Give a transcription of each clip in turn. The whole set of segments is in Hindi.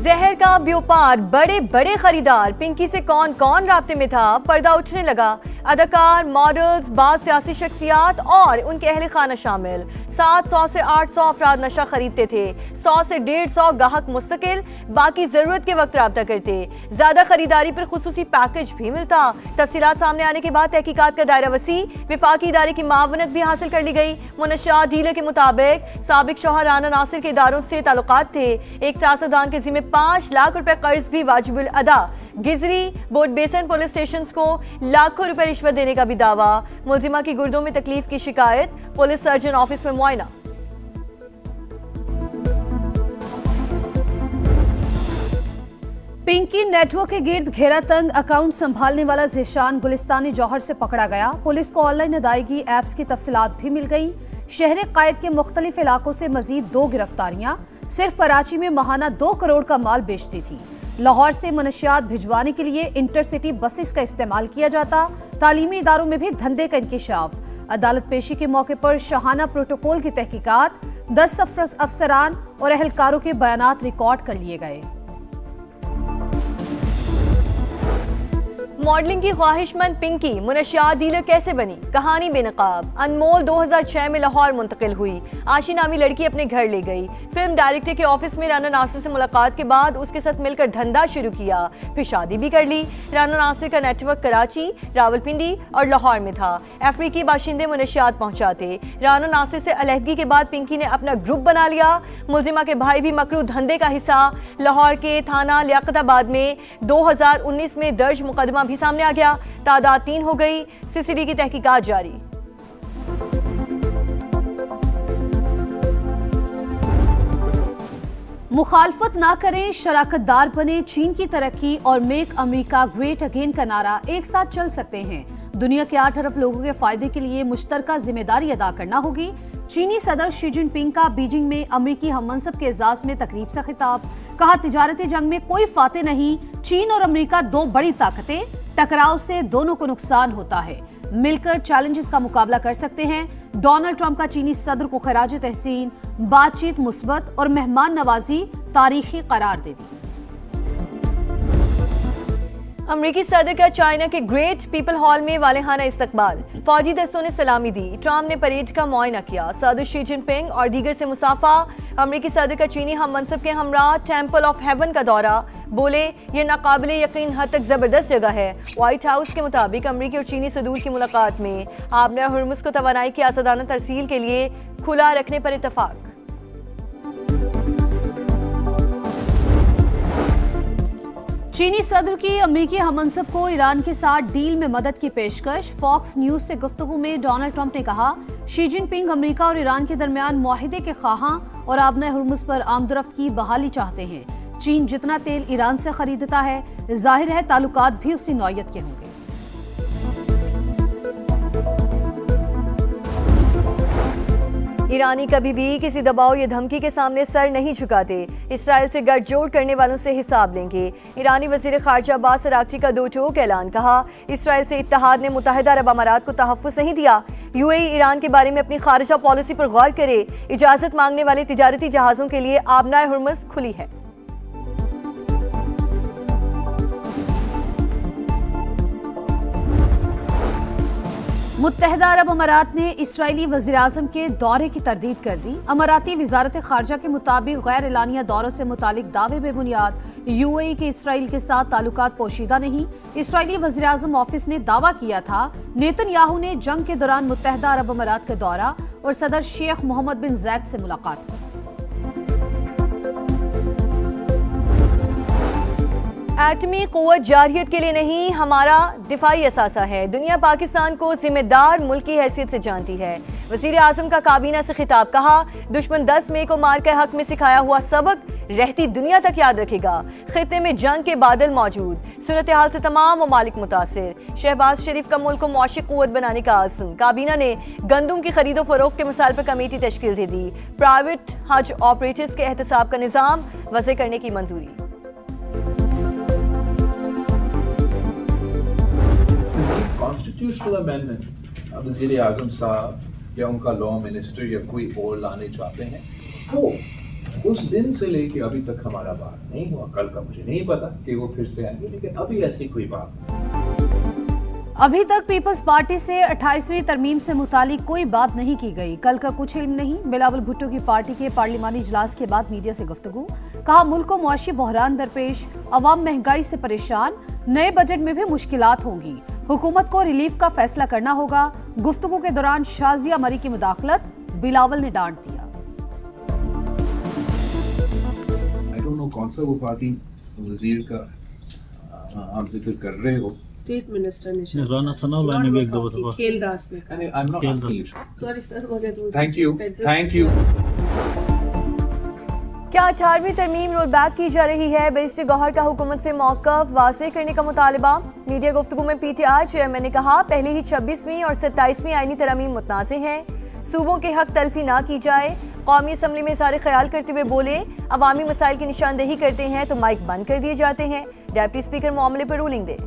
जहर का व्यापार, बड़े बड़े खरीदार। पिंकी से कौन कौन राब्ते में था, पर्दा उठने लगा। अदाकार, मॉडल्स, बाज़ सियासी शख्सियात और उनके अहले खाना शामिल। 700 से 800 अफराद नशा खरीदते थे। 100 से 150 गाहक मुस्तकिल, बाकी जरूरत के वक्त राब्ता करते। ज्यादा खरीदारी पर खुसूसी पैकेज भी मिलता। तफसीलात सामने आने के बाद तहकीकात का दायरा वसी, विफाकी इदारे की मावनत भी हासिल कर ली गई। मुनशियात डीलर के मुताबिक साबिक शौहर राना नासिर के इदारों से ताल्लुकात थे। एक सियासतदान के जिम्मे 5 लाख रुपए कर्ज भी वाजिबुल अदा। गिजरी बोट बेसन पुलिस स्टेशन को लाखों रुपए रिश्वत देने का भी दावा। मुलजिमा की गुर्दों में तकलीफ की शिकायत, पुलिस सर्जन ऑफिस में मुआयना। पिंकी नेटवर्क के गिर्द घेरा तंग अकाउंट संभालने वाला ज़ीशान गुलिस्तानी जौहर से पकड़ा गया। पुलिस को ऑनलाइन अदायगी ऐप्स की तफसीलात भी मिल गई। शहर कायद के मुख्तलिफ इलाकों से मजीद 2 गिरफ्तारियां। सिर्फ कराची में माहाना 2 करोड़ का माल बेचती थी। लाहौर से मनशियात भिजवाने के लिए इंटरसिटी बसेस का इस्तेमाल किया जाता। तालीमी इदारों में भी धंधे का इंकिशाफ। अदालत पेशी के मौके पर शाहाना प्रोटोकॉल की तहकीकात। 10 अफसरान और अहलकारों के बयानात रिकॉर्ड कर लिए गए। मॉडलिंग की ख्वाहिशमंद पिंकी मुनशियात डीलर कैसे बनी, कहानी बेनकाब। अनमोल 2006 में लाहौर मुंतकिल हुई। आशी नामी लड़की अपने घर ले गई। फिल्म डायरेक्टर के ऑफिस में राना नासिर से मुलाकात के बाद उसके साथ मिलकर धंधा शुरू किया, फिर शादी भी कर ली। राना नासिर का नेटवर्क कराची, रावलपिंडी और लाहौर में था। अफ्रीकी बाशिंदे मुनशियात पहुंचाते। राना नासिर से अलहदगी के बाद पिंकी ने अपना ग्रुप बना लिया। मुलजिमा के भाई भी मकरू धंधे का हिस्सा। लाहौर के थाना लियाकताबाद में 2019 में दर्ज मुकदमा भी सामने आ गया। तादाद 3 हो गई। सीसीडी की तहकीकात जारी। मुखालफत ना करें, शराकतदार बने। चीन की तरक्की और मेक अमेरिका ग्रेट अगेन का नारा एक साथ चल सकते हैं। दुनिया के 8 अरब लोगों के फायदे के लिए मुश्तरका जिम्मेदारी अदा करना होगी। चीनी सदर शी जिनपिंग का बीजिंग में अमेरिकी हममनसब के एजाज में तकरीब से खिताब। कहा, तिजारती जंग में कोई फाते नहीं। चीन और अमेरिका 2 बड़ी ताकतें, टकराव से दोनों को नुकसान होता है। मिलकर चैलेंजेस का मुकाबला कर सकते हैं। डोनाल्ड ट्रंप का चीनी सदर को खराज तहसीन। बातचीत मुस्बत और मेहमान नवाजी तारीखी करार दे दी। अमरीकी सदर का चाइना के ग्रेट पीपल हॉल में वालेहाना इस्तकबाल। फौजी दस्तों ने सलामी दी। ट्रंप ने परेड का मुआयना किया। सदर शी जिनपिंग और दीगर से मुसाफा। अमरीकी सदर का चीनी हम मनसब के हमरा टेम्पल ऑफ हेवन का दौरा। बोले, ये नाकाबिले यकीन हद तक जबरदस्त जगह है। व्हाइट हाउस के मुताबिक अमरीकी और चीनी सदूर की मुलाकात में आबना हुर्मुज को तवानाई की आज़ादाना तरसील के लिए खुला रखने पर इत्तफाक। चीनी सदर की अमेरिकी हममनसब को ईरान के साथ डील में मदद की पेशकश। फॉक्स न्यूज से गुफ्तगू में डोनाल्ड ट्रंप ने कहा, शी जिनपिंग अमेरिका और ईरान के दरमियान मुआहिदे के ख्वाहां और आबना हुर्मुज पर आमदरफ्त की बहाली चाहते हैं। चीन जितना तेल ईरान से खरीदता है, जाहिर है ताल्लुकात भी उसी नौयत के होंगे। ईरानी कभी भी किसी दबाव या धमकी के सामने सर नहीं झुकाते। इसराइल से गठजोड़ करने वालों से हिसाब लेंगे। ईरानी वजीर खारजा अब्बास अरागची का 2 टोक ऐलान। कहा, इसराइल से इत्तेहाद ने मुत्तहिदा अरब अमारात को तहफ़्फ़ुज़ नहीं दिया। यूएई ईरान के बारे में अपनी खारजा पॉलिसी पर गौर करे। इजाज़त मांगने वाले तिजारती जहाज़ों के लिए आबनाए हुर्मुज़ खुली है। मुत्तहिदा अरब अमारात ने इसराइली वज़ीर-ए-आज़म के दौरे की तरदीद कर दी। अमाराती वज़ारत खारजा के मुताबिक गैर एलानिया दौरों से मुतालिक दावे बेबुनियाद। यूएई के इसराइल के साथ ताल्लुकात पोशीदा नहीं। इसराइली वज़ीर-ए-आज़म ऑफिस ने दावा किया था नेतन्याहू ने जंग के दौरान मुत्तहिदा अरब अमारात का दौरा और सदर शेख मोहम्मद बिन ज़ायद से मुलाकात की। एटमी क़ुव्वत जारहियत के लिए नहीं, हमारा दिफाई असासा है। दुनिया पाकिस्तान को जिम्मेदार मुल्क की हैसियत से जानती है। वज़ीर आज़म का काबीना से खिताब। कहा, दुश्मन 10 मई को मार के हक में सिखाया हुआ सबक रहती दुनिया तक याद रखेगा। खित्ते में जंग के बादल मौजूद। सूरत हाल से तमाम ममालिक मुतासिर। शहबाज शरीफ का मुल्क को मौशी क़ुव्वत बनाने का आज़म। काबीना ने गंदुम की खरीदो फरोख्त के मसाइल पर कमेटी तश्कील दे दी। प्राइवेट हज ऑपरेटर्स के एहतसाब का निज़ाम वज़े करने की मंजूरी। कॉन्स्टिट्यूशनल अमेंडमेंट वज़ीर-ए-आज़म साहब या उनका लॉ मिनिस्टर या कोई और लाने चाहते हैं, वो उस दिन से लेके अभी तक हमारा बात नहीं हुआ। कल का मुझे नहीं पता कि वो फिर से आएंगे, लेकिन अभी ऐसी कोई बात नहीं। अभी तक पीपल्स पार्टी से 28वीं तरमीम से मुतालिक कोई बात नहीं की गई। कल का कुछ इल्म नहीं। बिलावल भुट्टो की पार्टी के पार्लिमानी इजलास के बाद मीडिया से गुफ्तगू। कहा मुल्क को मुआशी बहरान दरपेश, अवाम महंगाई से परेशान, नए बजट में भी मुश्किलात होंगी, हुकूमत को रिलीफ का फैसला करना होगा। गुफ्तगू के दौरान शाजिया मरी की मुदाखलत बिलावल ने डांट दिया। आई डोंट नो कौन सा वो पार्टी वजीर का आप जिक्र कर रहे हो। स्टेट मिनिस्टर ने राना सनाउल्लाह ने भी एक दो दफा खेलदास ने कहा। I am not asking you. Sorry sir, मगर थैंक यू। क्या 18वीं तरमीम रोल बैक की जा रही है? बैरिस्टर गौहर का हुकूमत से मौक़िफ़ वाज़ेह करने का मुतालबा। मीडिया गुफ्तगू में पीटीआई चेयरमैन ने कहा पहले ही 26वीं और 27वीं आईनी तरमीम मुतनाज़े हैं, सूबों के हक तलफी ना की जाए। कौमी असम्बली में सारे ख्याल करते हुए बोले अवामी मसाइल की निशानदेही करते हैं तो माइक बंद कर दिए जाते हैं। डिप्टी स्पीकर मामले पर रूलिंग दे।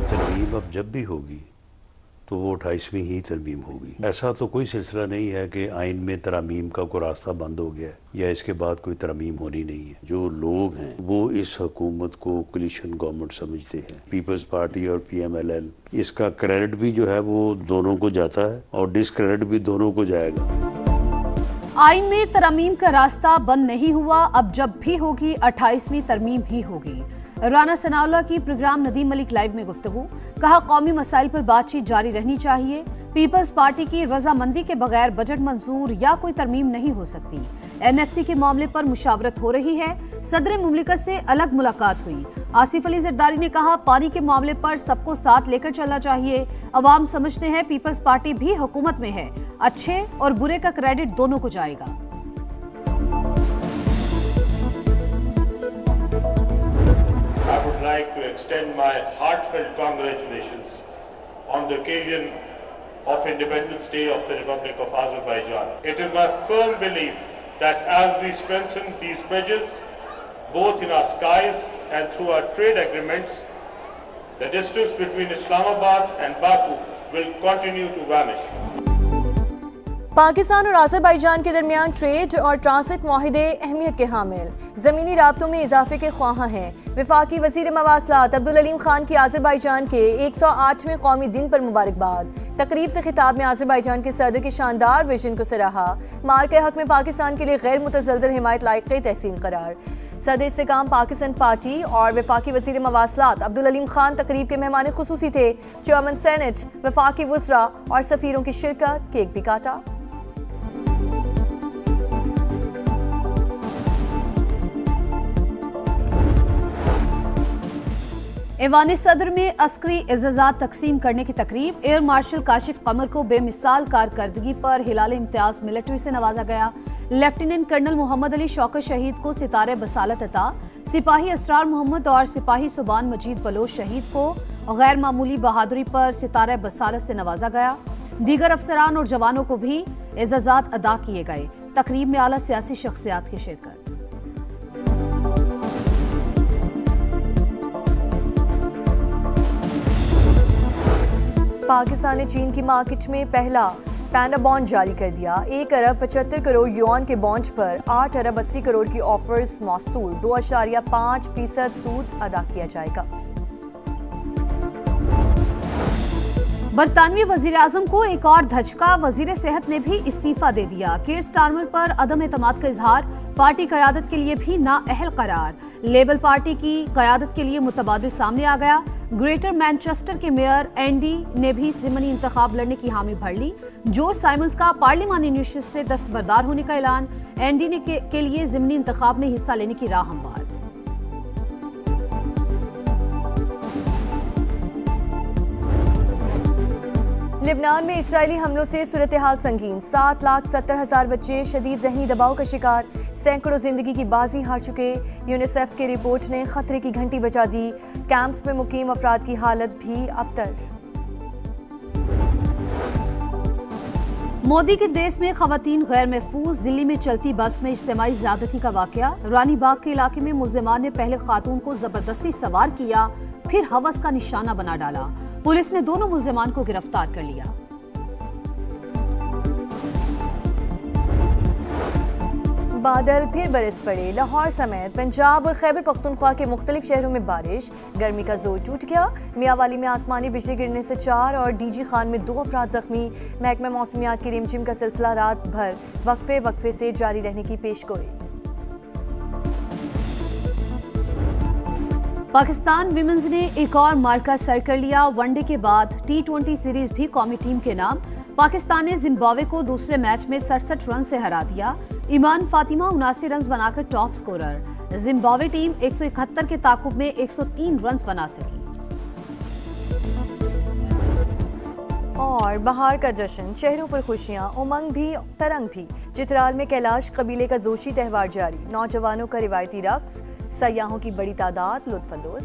तरमीम अब जब भी होगी तो वो 28वीं ही तरमीम होगी। ऐसा तो कोई सिलसिला नहीं है कि आइन में तरामीम का कोई रास्ता बंद हो गया है या इसके बाद कोई तरमीम होनी नहीं है। जो लोग हैं वो इस हुकूमत को कोलिशन गवर्नमेंट समझते हैं। पीपल्स पार्टी और PMLN, इसका क्रेडिट भी जो है वो दोनों को जाता है और डिसक्रेडिट भी दोनों को जाएगा। आइन में तरमीम का रास्ता बंद नहीं हुआ, अब जब भी होगी 28वीं तरमीम ही होगी। राना सनाउल्लाह की प्रोग्राम नदीम मलिक लाइव में गुफ्तगू। कहा कौमी मसाइल पर बातचीत जारी रहनी चाहिए। पीपल्स पार्टी की रजामंदी के बगैर बजट मंजूर या कोई तरमीम नहीं हो सकती। NFC के मामले पर मुशावरत हो रही है। सदर मुमलिकत से अलग मुलाकात हुई। आसिफ अली जरदारी ने कहा पानी के मामले पर सबको साथ लेकर चलना चाहिए। अवाम समझते हैं पीपल्स पार्टी भी हुकूमत में है, अच्छे और बुरे का क्रेडिट दोनों को जाएगा। I would like to extend my heartfelt congratulations on the occasion of Independence Day of the Republic of Azerbaijan. It is my firm belief that as we strengthen these bridges, both in our skies and through our trade agreements, the distance between Islamabad and Baku will continue to vanish. Pakistan और आज़रबाईजान के दरमियान ट्रेड और ट्रांसिट माहिदे अहमियत के हामिल, ज़मीनी राब्तों में इजाफे के ख्वाहां हैं। वफाकी वज़ीर मवासलात अब्दुल अलीम खान की आज़रबाईजान के 108वें कौमी दिन पर मुबारकबाद। तकरीब से खिताब में आज़रबाईजान के सदर के शानदार विजन को सराहा। मार के हक में पाकिस्तान के लिए गैर मुतज़लज़ल हिमायत लायक तहसीन करार। सदर इस्तेकाम पाकिस्तान पार्टी और वफाकी वज़ीर मवासलात अब्दुल अलीम खान तकरीब के मेहमान खुसूसी थे। चेयरमैन सेनेट, वफाकी वज़रा और सफ़ीरों की शिरकत। केक भी काटा। ऐवान सदर में अस्करी एज़ाज़ात तकसीम करने की तकरीब। एयर मार्शल काशिफ कमर को बेमिसाल कारकर्दगी पर हिलाल इम्तियाज मिलिट्री से नवाजा गया। लेफ्टिनेंट कर्नल मोहम्मद अली शौकत शहीद को सितारे बसालत अता। सिपाही असरार मोहम्मद और सिपाही सुबान मजीद बलोच शहीद को गैर मामूली बहादुरी पर सितारे बसालत से नवाजा गया। दीगर अफसरान और जवानों को भी एज़ाज़ात अदा किए गए। तकरीब में आला सियासी शख्सियात की शिरकत। पाकिस्तान ने चीन की मार्केट में पहला पैंडा बॉन्ड जारी कर दिया। 1 अरब 75 करोड़ युआन के बॉन्ड पर 8 अरब 80 करोड़ की ऑफर्स मौसूल। 2.5% सूद अदा किया जाएगा। बरतानवी वजीर आजम को एक और धचका। वजीर सेहत ने भी इस्तीफा दे दिया। कीर स्टारमर पर अदम एतमाद का इजहार। पार्टी कयादत के लिए भी नाअहल करार। लेबर पार्टी की कयादत के लिए मुतबादिल सामने आ गया। ग्रेटर मैनचेस्टर के मेयर एंडी ने भी ज़िमनी इंतखाब लड़ने की हामी भर ली। जॉर्ज साइमंस का पार्लिमानी नशिस्त से दस्तबरदार होने का ऐलान। एंडी ने के लिए ज़िमनी इंतखाब में हिस्सा लेने की राह हमवार। लेबनान में इजरायली हमलों से सूरत हाल संगीन। 7,70,000 बच्चे शदीद जहनी दबाव का शिकार। सैकड़ों जिंदगी की बाजी हार चुके। यूनिसेफ की रिपोर्ट ने खतरे की घंटी बजा दी। कैंप्स में मुकीम अफराद की हालत भी अबतर। मोदी के देश में खवातीन गैर महफूज। दिल्ली में चलती बस में इज्तिमाई ज्यादती का वाकया। रानी बाग के इलाके में मुलजिमान ने पहले खातून को जबरदस्ती सवार किया, फिर हवस का निशाना बना डाला। पुलिस ने दोनों मुलजिमान को गिरफ्तार कर लिया। बादल फिर बरस पड़े। लाहौर समेत पंजाब और खैबर पख्तूनख्वा के मुख्तलिफ शहरों में बारिश, गर्मी का जोर टूट गया। मियावाली में आसमानी बिजली गिरने से 4 और डीजी खान में 2 अफराद जख्मी। महकमा मौसमियात की रिमझिम का सिलसिला रात भर वक्फे से जारी रहने की पेशगोई। पाकिस्तान विमेंस ने एक और मार्का सर कर लिया। वनडे के बाद T20 सीरीज भी कौमी टीम के नाम। पाकिस्तान ने जिम्बाब्वे को दूसरे मैच में 67 रन से हरा दिया। ईमान फातिमा 79 रन बनाकर टॉप स्कोरर। जिम्बाब्वे टीम 171 के ताकुब में 103 रन बना सकी। और बहार का जश्न, चेहरों पर खुशियां, उमंग भी तरंग भी। चित्राल में कैलाश कबीले का जोशी त्यौहार जारी। नौजवानों का रिवायती रक्स, सयाहों की बड़ी तादाद लुत्फानंदोज।